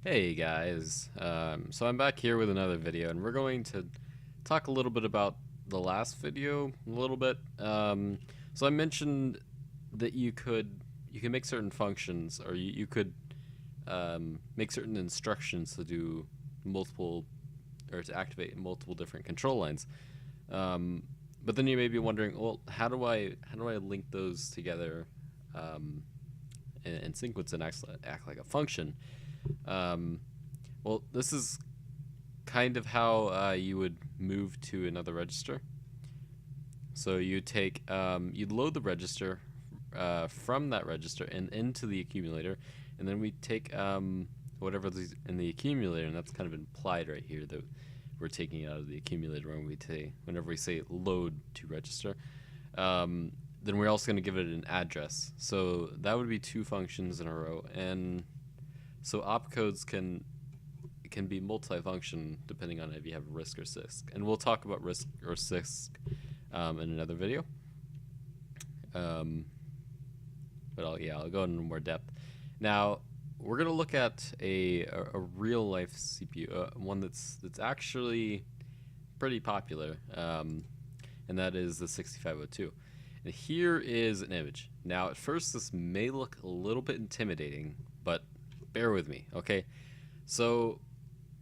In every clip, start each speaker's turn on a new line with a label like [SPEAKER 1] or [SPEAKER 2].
[SPEAKER 1] Hey guys, so I'm back here with another video, and we're going to talk a little bit about the last video a little bit. So I mentioned that you can make certain functions, or you could make certain instructions to do multiple or to activate multiple different control lines. But then you may be wondering, well, how do I link those together in sequence and act like a function? Um, well, this is kind of how you would move to another register. So you'd load the register from that register and into the accumulator, and then we take whatever's in the accumulator, and that's kind of implied right here that we're taking it out of the accumulator whenever we say load to register. Then we're also going to give it an address. So that would be two functions in a row, and so opcodes can be multifunction depending on if you have RISC or CISC, and we'll talk about RISC or CISC in another video. But I'll go into more depth. Now we're gonna look at a real life CPU, one that's actually pretty popular, and that is the 6502. And here is an image. Now at first this may look a little bit intimidating, but bear with me, okay? So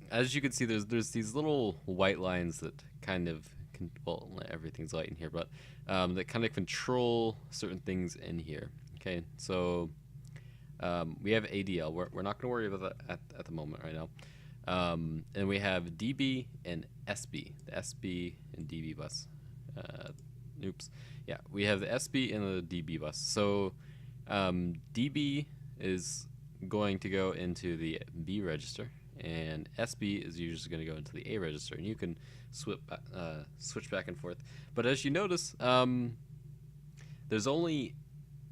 [SPEAKER 1] as you can see, there's these little white lines that kind of well, everything's white in here, but that kind of control certain things in here. Okay, so we have ADL. We're not going to worry about that at the moment right now. And we have DB and SB, the SB and DB bus. Oops. Yeah, we have the SB and the DB bus. So DB is going to go into the B register, and SB is usually going to go into the A register, and you can switch back and forth. But as you notice, there's only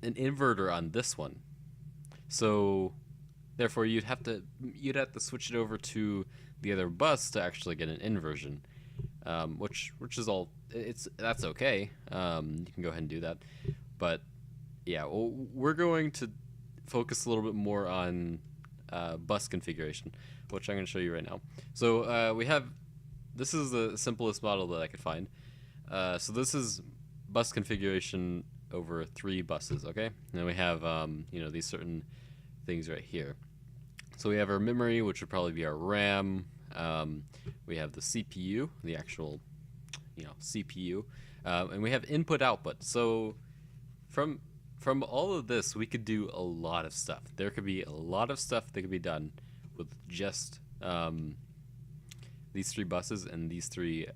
[SPEAKER 1] an inverter on this one, so therefore you'd have to switch it over to the other bus to actually get an inversion, which is all that's okay. You can go ahead and do that, but yeah, well, we're going to focus a little bit more on bus configuration, which I'm going to show you right now. So this is the simplest model that I could find. So this is bus configuration over 3 buses, okay? And then we have these certain things right here. So we have our memory, which would probably be our RAM. We have the CPU, the actual CPU, and we have input output. So from all of this, we could do a lot of stuff. There could be a lot of stuff that could be done with just these 3 buses and these 3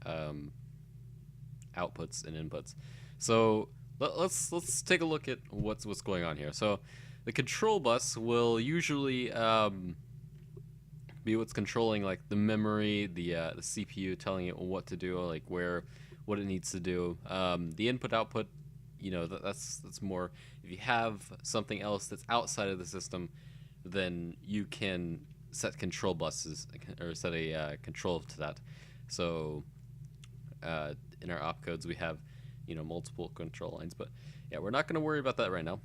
[SPEAKER 1] outputs and inputs. So let's take a look at what's going on here. So the control bus will usually be what's controlling like the memory, the CPU, telling it what to do, like what it needs to do. The input output, that's more if you have something else that's outside of the system, then you can set control buses or set a control to that. So in our opcodes we have multiple control lines, but yeah, we're not going to worry about that right now.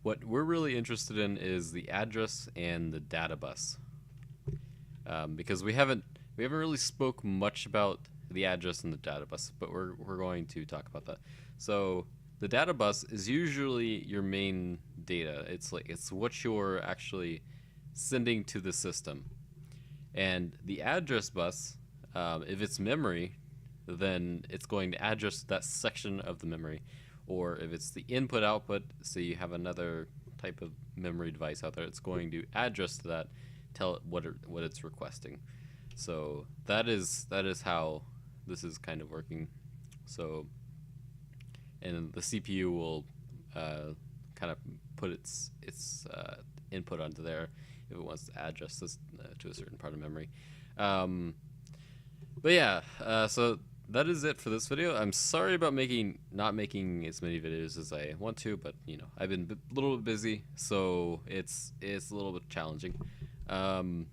[SPEAKER 1] What we're really interested in is the address and the data bus, because we haven't really spoke much about the address and the data bus, but we're going to talk about that. So the data bus is usually your main data. It's what you're actually sending to the system. And the address bus, if it's memory, then it's going to address that section of the memory. Or if it's the input output, so you have another type of memory device out there, it's going to address to that, tell it what it's requesting. So that is how this is kind of working. So, and the CPU will kind of put its input onto there if it wants to address this to a certain part of memory. But yeah, so that is it for this video. I'm sorry about not making as many videos as I want to, but I've been a little bit busy, so it's a little bit challenging. But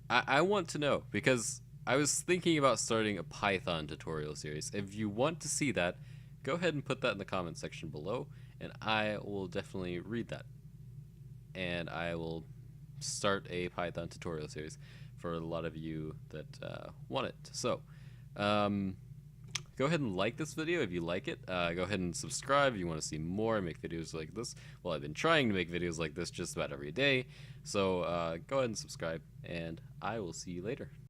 [SPEAKER 1] I want to know, because I was thinking about starting a Python tutorial series. If you want to see that, go ahead and put that in the comment section below, and I will definitely read that. And I will start a Python tutorial series for a lot of you that want it. So go ahead and like this video if you like it. Go ahead and subscribe if you want to see more. I make videos like this. Well, I've been trying to make videos like this just about every day. So go ahead and subscribe, and I will see you later.